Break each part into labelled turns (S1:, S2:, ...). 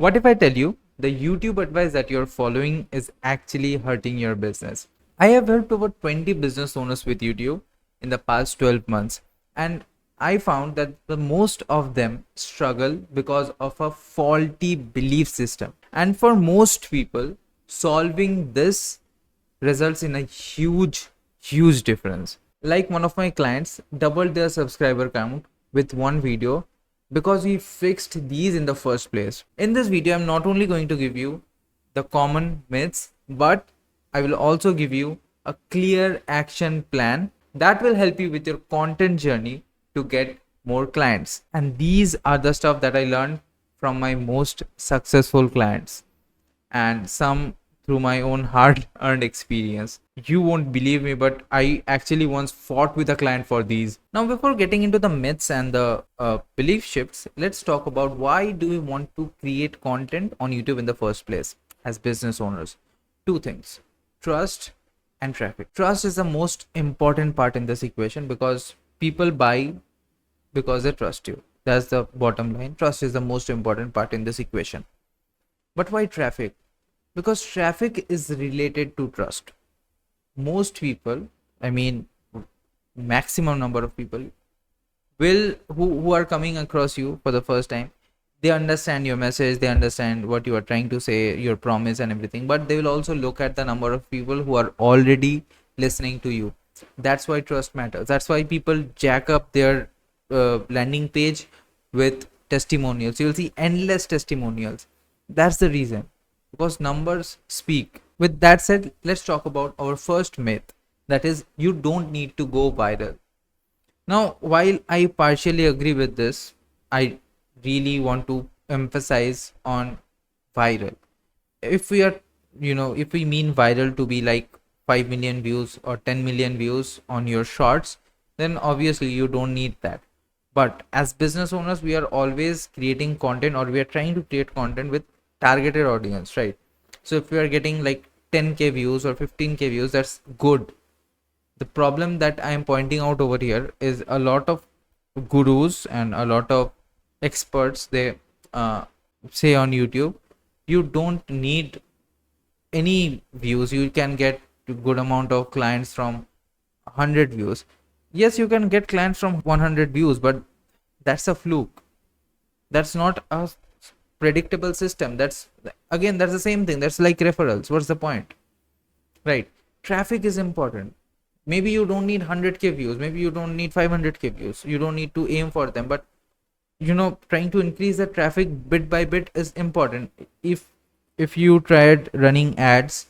S1: What if I tell you the YouTube advice that you're following is actually hurting your business? I have helped over 20 business owners with YouTube in the past 12 months, and I found that the most of them struggle because of a faulty belief system. And for most people, solving this results in a huge difference. Like one of my clients doubled their subscriber count with one video because we fixed these in the first place. In this video, I'm not only going to give you the common myths, but I will also give you a clear action plan that will help you with your content journey to get more clients. And these are the stuff that I learned from my most successful clients, and some through my own hard earned experience. You won't believe me, but I actually once fought with a client for these. Now, before getting into the myths and the belief shifts, let's talk about why do we want to create content on YouTube in the first place as business owners. Two things: trust and traffic. Trust is the most important part in this equation because people buy because they trust you. That's the bottom line. Trust is the most important part in this equation. But why traffic? Because traffic is related to trust. Most people, I mean, maximum number of people will who are coming across you for the first time, they understand your message, they understand what you are trying to say, your promise and everything, but they will also look at the number of people who are already listening to you. That's why trust matters. That's why people jack up their landing page with testimonials. You'll see endless testimonials. That's the reason, because numbers speak. With that said, let's talk about our first myth, that is, you don't need to go viral. Now, while I partially agree with this, I really want to emphasize on viral. If we are, if we mean viral to be like 5 million views or 10 million views on your shorts, then obviously you don't need that. But as business owners, we are always creating content, or we are trying to create content with targeted audience, right? So if we are getting like 10k views or 15k views, that's good. The problem that I am pointing out over here is a lot of gurus and a lot of experts, they say on YouTube, you don't need any views, you can get a good amount of clients from 100 views. Yes, you can get clients from 100 views, but that's a fluke. That's not a predictable system. That's the same thing. That's like referrals. What's the point, right? Traffic is important. Maybe you don't need 100k views, maybe you don't need 500k views, you don't need to aim for them, but trying to increase the traffic bit by bit is important. If you tried running ads,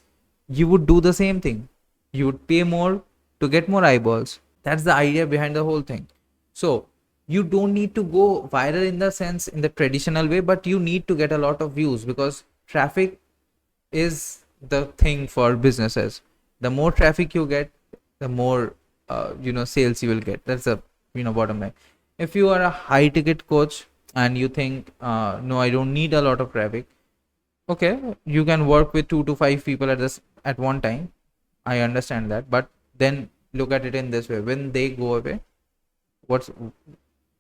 S1: you would do the same thing. You would pay more to get more eyeballs. That's the idea behind the whole thing. So you don't need to go viral in the sense, in the traditional way, but you need to get a lot of views, because traffic is the thing for businesses. The more traffic you get, the more sales you will get. That's the bottom line. If you are a high ticket coach and you think no, I don't need a lot of traffic, okay, you can work with 2 to 5 people at one time. I understand that, but then look at it in this way: when they go away, what's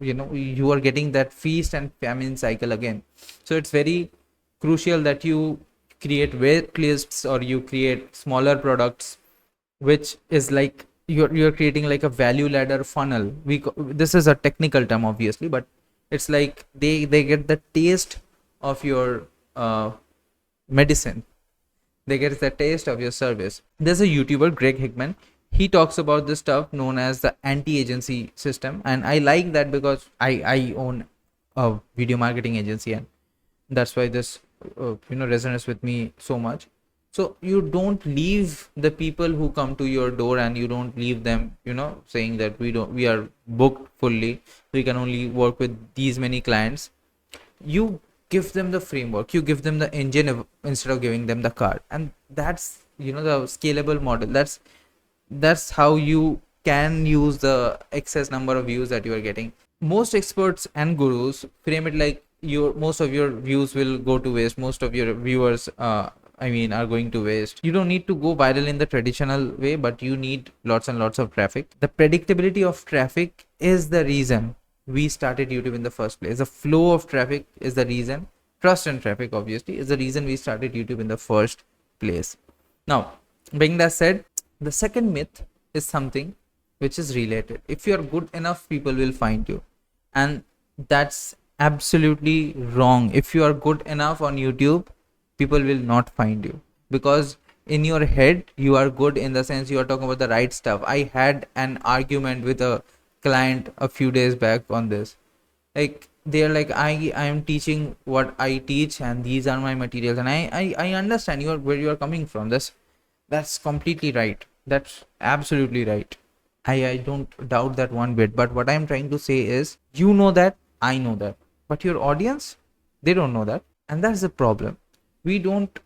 S1: you are getting that feast and famine cycle again. So it's very crucial that you create wait lists, or you create smaller products, which is like you're creating like a value ladder funnel. This is a technical term obviously, but it's like they get the taste of your medicine, they get the taste of your service. There's a YouTuber, Greg Hickman. He talks about this stuff known as the anti-agency system, and I like that because I own a video marketing agency, and that's why this resonates with me so much. So you don't leave the people who come to your door, and you don't leave them saying that we are booked fully, we can only work with these many clients. You give them the framework, you give them the engine instead of giving them the car, and that's the scalable model. That's how you can use the excess number of views that you are getting. Most experts and gurus frame it like most of your views will go to waste, most of your viewers are going to waste. You don't need to go viral in the traditional way, but you need lots and lots of traffic. The predictability of traffic is the reason we started YouTube in the first place. The flow of traffic is the reason Trust and traffic obviously is the reason we started YouTube in the first place. Now, being that said, the second myth is something which is related. If you're good enough, people will find you, and that's absolutely wrong. If you are good enough on YouTube, people will not find you, because in your head you are good, in the sense you are talking about the right stuff. I had an argument with a client a few days back on this. Like, they're like, I am teaching what I teach, and these are my materials, and I understand where you are coming from. That's completely right. That's absolutely right. I don't doubt that one bit. But what I'm trying to say is, you know that, I know that, but your audience, they don't know that. And that's the problem. We don't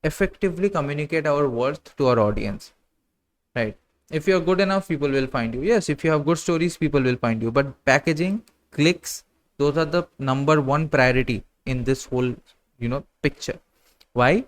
S1: effectively communicate our worth to our audience, right? If you're good enough, people will find you. Yes, if you have good stories, people will find you. But packaging, clicks, those are the number one priority in this whole, picture. Why?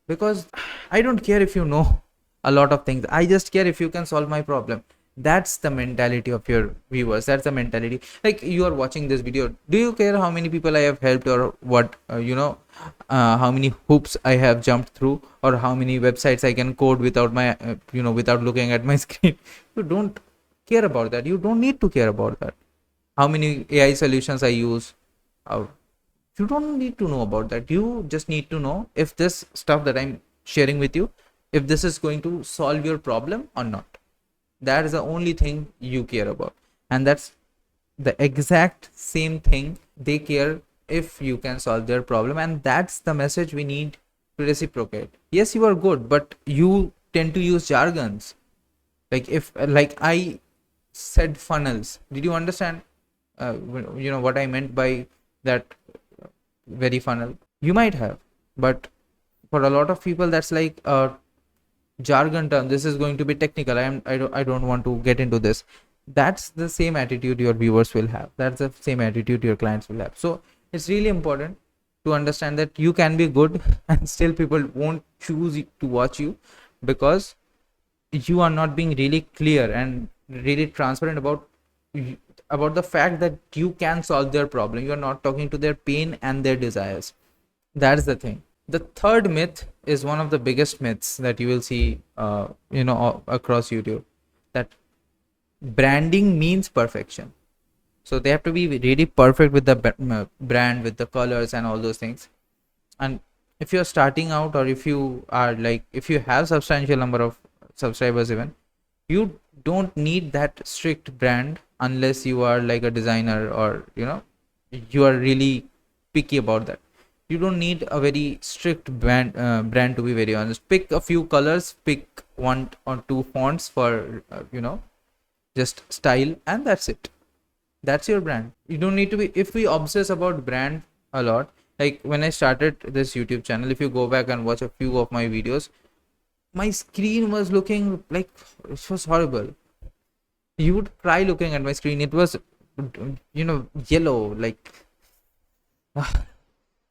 S1: Because I don't care if you know a lot of things. I just care if you can solve my problem. That's the mentality of your viewers. That's the mentality. Like, you are watching this video, do you care how many people I have helped, or what, how many hoops I have jumped through, or how many websites I can code without my without looking at my screen? You don't care about that. You don't need to care about that. How many AI solutions I use, uh, you don't need to know about that. You just need to know if this stuff that I'm sharing with you, if this is going to solve your problem or not. That is the only thing you care about, and that's the exact same thing they care, if you can solve their problem. And that's the message we need to reciprocate. Yes, you are good, but you tend to use jargons. Like I said funnels, did you understand what I meant by that very funnel? You might have, but for a lot of people, that's like a jargon term. This is going to be technical. I don't want to get into this. That's the same attitude your viewers will have. That's the same attitude your clients will have. So it's really important to understand that you can be good and still people won't choose to watch you, because you are not being really clear and really transparent about the fact that you can solve their problem. You are not talking to their pain and their desires. That's the thing. The third myth is one of the biggest myths that you will see across YouTube, that branding means perfection. So they have to be really perfect with the brand, with the colors and all those things. And if you're starting out, or if you are like, if you have substantial number of subscribers even, you don't need that strict brand, unless you are like a designer, or you are really picky about that. You don't need a very strict brand, to be very honest. Pick a few colors, pick one or two fonts for just style, and that's it. That's your brand. You don't need to be, if we obsess about brand a lot, like when I started this YouTube channel, if you go back and watch a few of my videos, my screen was looking like, it was horrible. You would cry looking at my screen. It was yellow, like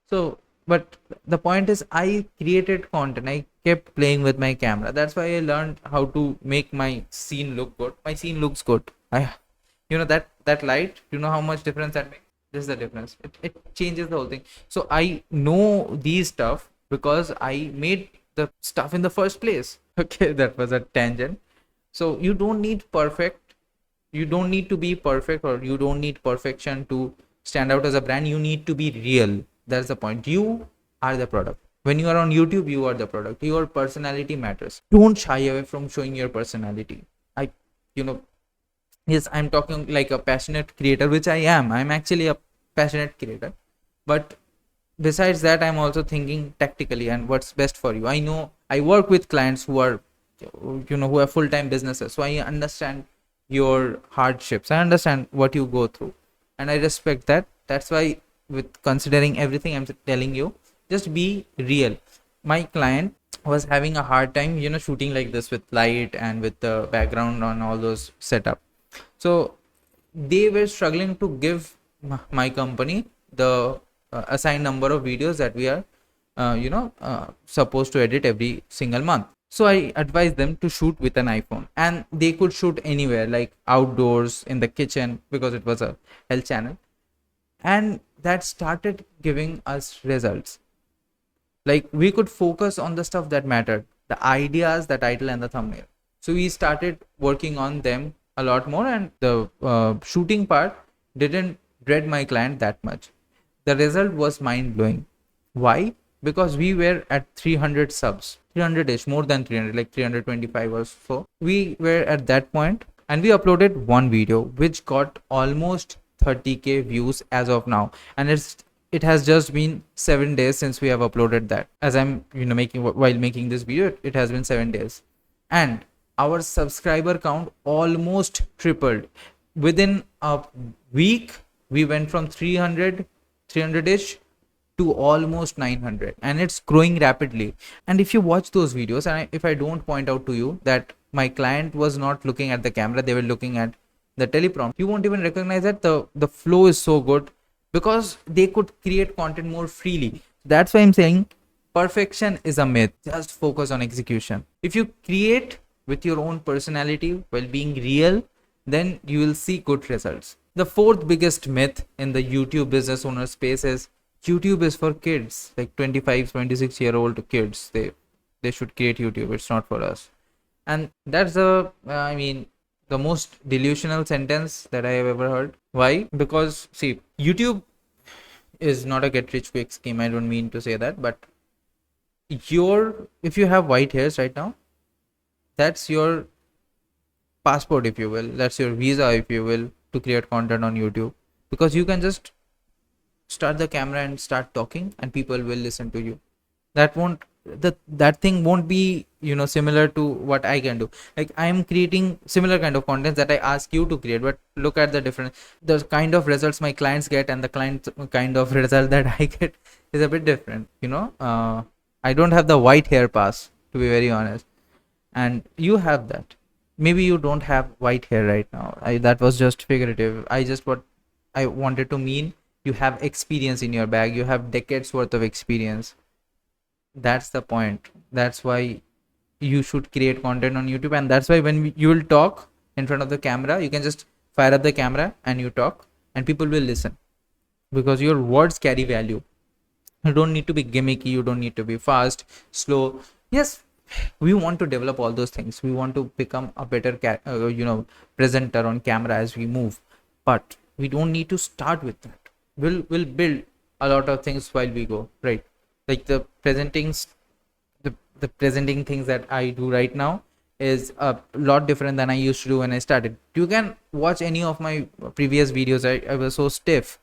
S1: so. But the point is, I created content. I kept playing with my camera. That's why I learned how to make my scene look good. My scene looks good. That light, how much difference that makes? This is the difference. It changes the whole thing. So I know these stuff because I made the stuff in the first place. Okay, that was a tangent. So you don't need to be perfect, or you don't need perfection to stand out as a brand. You need to be real. That's the point. You are the product. When you are on YouTube, you are the product. Your personality matters. Don't shy away from showing your personality. Yes, I'm talking like a passionate creator, which I am. I'm actually a passionate creator. But besides that, I'm also thinking tactically and what's best for you. I know I work with clients who are, who have full-time businesses. So I understand your hardships. I understand what you go through, and I respect that. That's why, with considering everything I'm telling you, just be real. My client was having a hard time, shooting like this with light and with the background on all those setup. So they were struggling to give my company the assigned number of videos that we are supposed to edit every single month. So I advised them to shoot with an iPhone, and they could shoot anywhere, like outdoors, in the kitchen, because it was a health channel. and that started giving us results. Like we could focus on the stuff that mattered, the ideas, the title, and the thumbnail. So we started working on them a lot more, and the shooting part didn't dread my client that much. The result was mind blowing. Why? Because we were at 300 subs, 300 ish, more than 300, like 325 or so. We were at that point, and we uploaded one video which got almost 30K views as of now, and it has just been 7 days since we have uploaded that. As I'm making, while making this video, it has been 7 days, and our subscriber count almost tripled within a week. We went from 300 ish to almost 900, and it's growing rapidly. And if you watch those videos, and if I don't point out to you that my client was not looking at the camera, they were looking at the teleprompt, you won't even recognize that the flow is so good, because they could create content more freely. That's why I'm saying perfection is a myth. Just focus on execution. If you create with your own personality while being real, then you will see good results. The fourth biggest myth in the YouTube business owner space is YouTube is for kids, like 25, 26-year-old kids. They should create YouTube. It's not for us. And that's the most delusional sentence that I have ever heard. Why? Because see, YouTube is not a get rich quick scheme. I don't mean to say that, but if you have white hairs right now, that's your passport, if you will. That's your visa, if you will, to create content on YouTube. Because you can just start the camera and start talking, and people will listen to you. That thing won't be similar to what I can do. Like, I am creating similar kind of content that I ask you to create, but look at the difference. The kind of results my clients get and the kind of result that I get is a bit different. I don't have the white hair pass, to be very honest, and you have that. Maybe you don't have white hair right now. That was just figurative. What I wanted to mean, you have experience in your bag. You have decades worth of experience. That's the point. That's why you should create content on YouTube, and that's why when you will talk in front of the camera, you can just fire up the camera and you talk, and people will listen, because your words carry value. You don't need to be gimmicky. You don't need to be fast, slow. Yes, we want to develop all those things. We want to become a better presenter on camera as we move, but we don't need to start with that. We'll build a lot of things while we go, right? Like the presenting things that I do right now is a lot different than I used to do when I started. You can watch any of my previous videos. I was so stiff.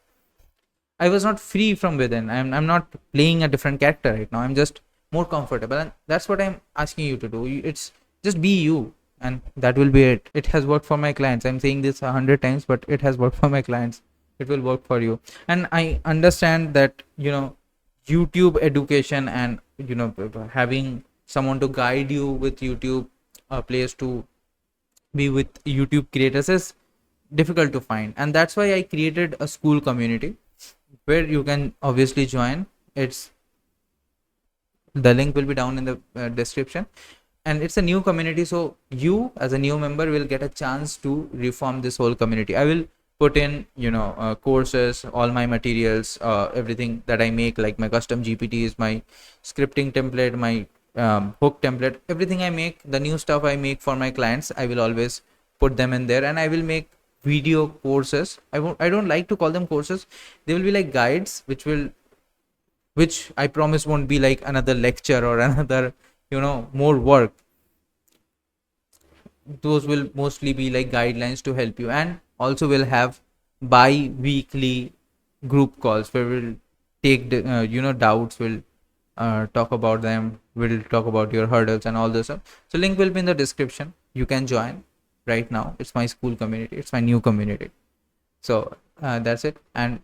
S1: I was not free from within. I'm not playing a different character right now. I'm just more comfortable, and that's what I'm asking you to do. It's just be you, and that will be it. It has worked for my clients. I'm saying this 100 times, but it has worked for my clients. It will work for you. And I understand that YouTube education and having someone to guide you with YouTube, a place to be with YouTube creators, is difficult to find, and that's why I created a school community where you can obviously join. The link will be down in the description, and it's a new community, so you as a new member will get a chance to reform this whole community. I will put in courses, all my materials, everything that I make, like my custom GPTs, my scripting template, my hook template, everything I make, the new stuff I make for my clients, I will always put them in there. And I will make video courses. I don't like to call them courses. They will be like guides, which I promise won't be like another lecture or another more work. Those will mostly be like guidelines to help you, and also will have bi-weekly group calls where we'll take doubts, we'll talk about them, we'll talk about your hurdles and all this stuff. So link will be in the description. You can join right now. It's my school community. It's my new community. So that's it. And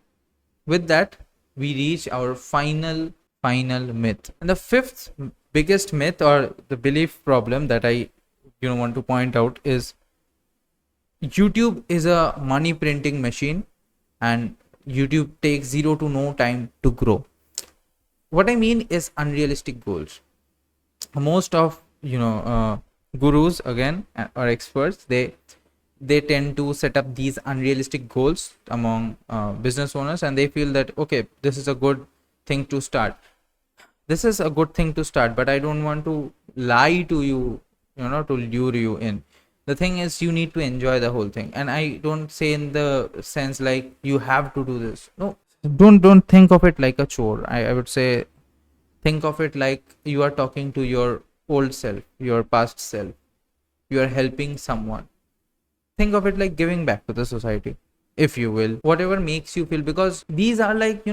S1: with that, we reach our final myth. And the fifth biggest myth, or the belief problem that I want to point out, is YouTube is a money printing machine, and YouTube takes 0 to no time to grow. What I mean is unrealistic goals. Most of gurus, again, or experts, they they tend to set up these unrealistic goals among business owners, and they feel that okay, this is a good thing to start. This is a good thing to start, but I don't want to lie to you, to lure you in. The thing is, you need to enjoy the whole thing, and I don't say in the sense like you have to do this. No, don't think of it like a chore. I would say think of it like you are talking to your old self, your past self. You are helping someone. Think of it like giving back to the society, if you will, whatever makes you feel, because these are like,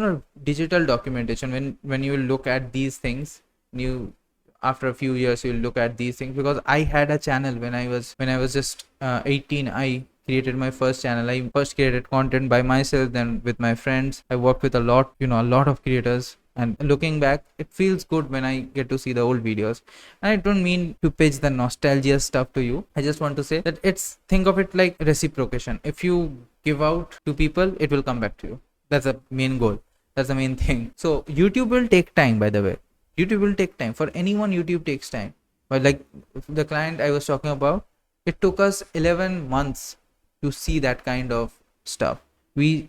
S1: digital documentation. When you look at these things, you after a few years you'll look at these things. Because I had a channel when I was just 18. I created my first channel. I first created content by myself, then with my friends. I worked with a lot of creators, and looking back, it feels good when I get to see the old videos. And I don't mean to pitch the nostalgia stuff to you. I just want to say that think of it like reciprocation. If you give out to people, it will come back to you. That's the main goal. That's the main thing. So YouTube will take time, by the way. YouTube will take time. For anyone, YouTube takes time. But like the client I was talking about, it took us 11 months to see that kind of stuff. We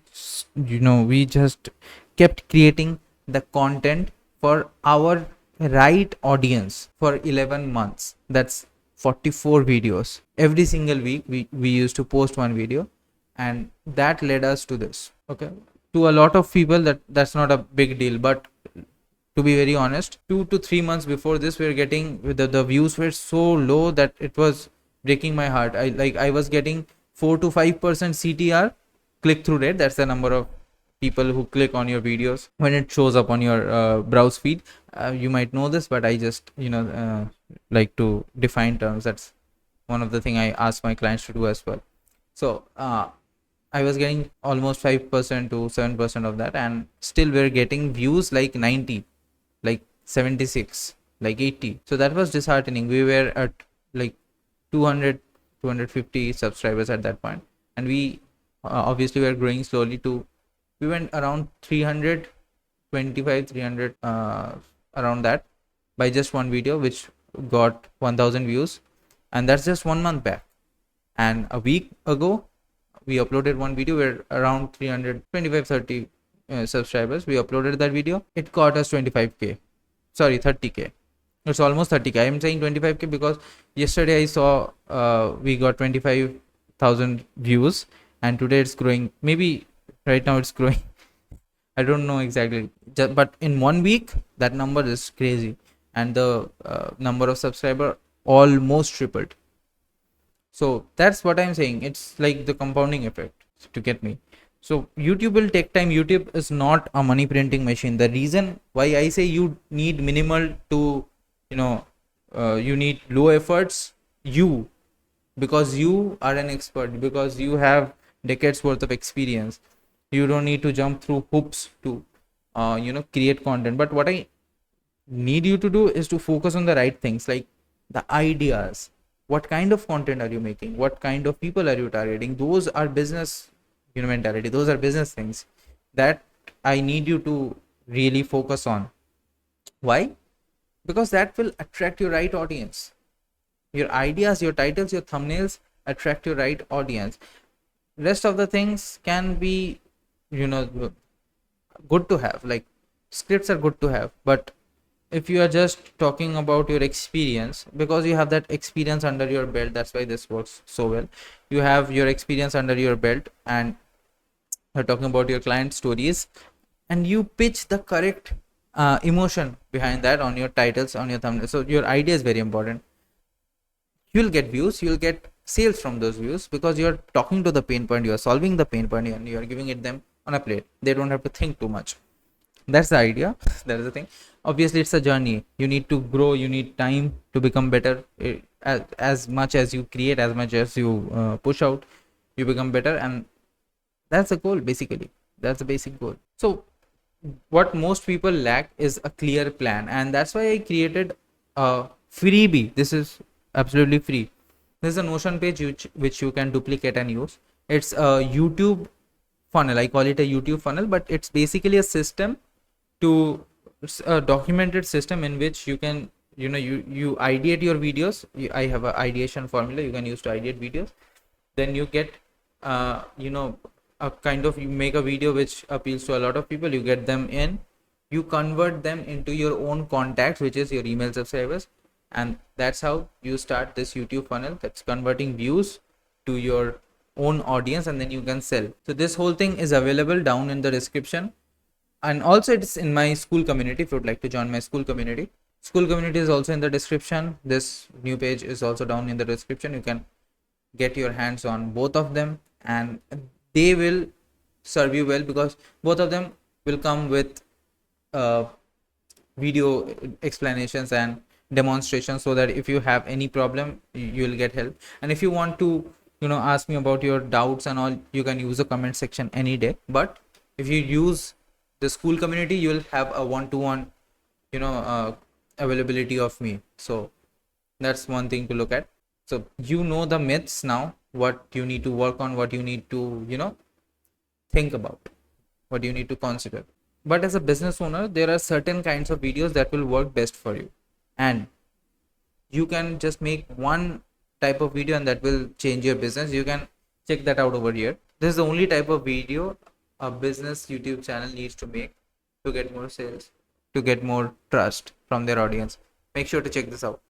S1: just kept creating the content for our right audience for 11 months. That's 44 videos. Every single week, we used to post one video, and that led us to this. Okay. To a lot of people, that's not a big deal, but to be very honest, 2 to 3 months before this, we were getting the views were so low that it was breaking my heart. I was getting 4 to 5% CTR, click through rate. That's the number of people who click on your videos when it shows up on your browse feed. You might know this, but I just like to define terms. That's one of the thing I ask my clients to do as well. So I was getting almost 5% to 7% of that, and still we're getting views like 90, like 76, like 80. So that was disheartening. We were at like 200, 250 subscribers at that point, and we obviously were growing slowly we went around 325, 300, around that, by just one video, which got 1000 views. And that's just 1 month back. And a week ago, we uploaded one video. We're around 325, 30 subscribers. We uploaded that video. It got us 25k. Sorry, 30k. It's almost 30k. I'm saying 25k because yesterday I saw we got 25,000 views, and today it's growing. Maybe right now it's growing. I don't know exactly, but in 1 week that number is crazy, and the number of subscriber almost tripled. So that's what I'm saying. It's like the compounding effect to get me. So YouTube will take time. YouTube is not a money printing machine. The reason why I say you need minimal to, you need low efforts, because you are an expert, because you have decades worth of experience. You don't need to jump through hoops to, create content. But what I need you to do is to focus on the right things, like the ideas. What kind of content are you making? What kind of people are you targeting? Those are business, mentality. Those are business things that I need you to really focus on. Why? Because that will attract your right audience. Your ideas, your titles, your thumbnails attract your right audience. Rest of the things can be, good to have. Like scripts are good to have, but if you are just talking about your experience, because you have that experience under your belt, that's why this works so well. You have your experience under your belt, and you're talking about your client stories, and you pitch the correct emotion behind that on your titles, on your thumbnail. So your idea is very important. You'll get views, you'll get sales from those views, because you're talking to the pain point, you're solving the pain point, and you're giving it them on a plate. They don't have to think too much. That's the idea. That is the thing. Obviously it's a journey. You need to grow, you need time to become better. As much as you create, as much as you push out, you become better. And that's the goal, basically. That's the basic goal. So what most people lack is a clear plan, and that's why I created a freebie. This is absolutely free. This is a Notion page which you can duplicate and use. It's a YouTube funnel. I call it a YouTube funnel, but it's basically a system to a documented system in which you can, you ideate your videos. I have an ideation formula you can use to ideate videos. then you get a kind of, you make a video which appeals to a lot of people, you get them in, you convert them into your own contacts, which is your email subscribers, and that's how you start this YouTube funnel that's converting views to your own audience, and then you can sell. So this whole thing is available down in the description, and also it's in my Skool community. If you would like to join my Skool community, Skool community is also in the description. This new page is also down in the description. You can get your hands on both of them, and they will serve you well, because both of them will come with uh, video explanations and demonstrations, so that if you have any problem, you will get help. And if you want to ask me about your doubts and all, you can use the comment section any day. But if you use the Skool community, you will have a one-to-one availability of me. So that's one thing to look at. So you know the myths now, what you need to work on, what you need to think about, what you need to consider. But as a business owner, there are certain kinds of videos that will work best for you, and you can just make one type of video and that will change your business. You can check that out over here. This is the only type of video a business YouTube channel needs to make to get more sales, to get more trust from their audience. Make sure to check this out.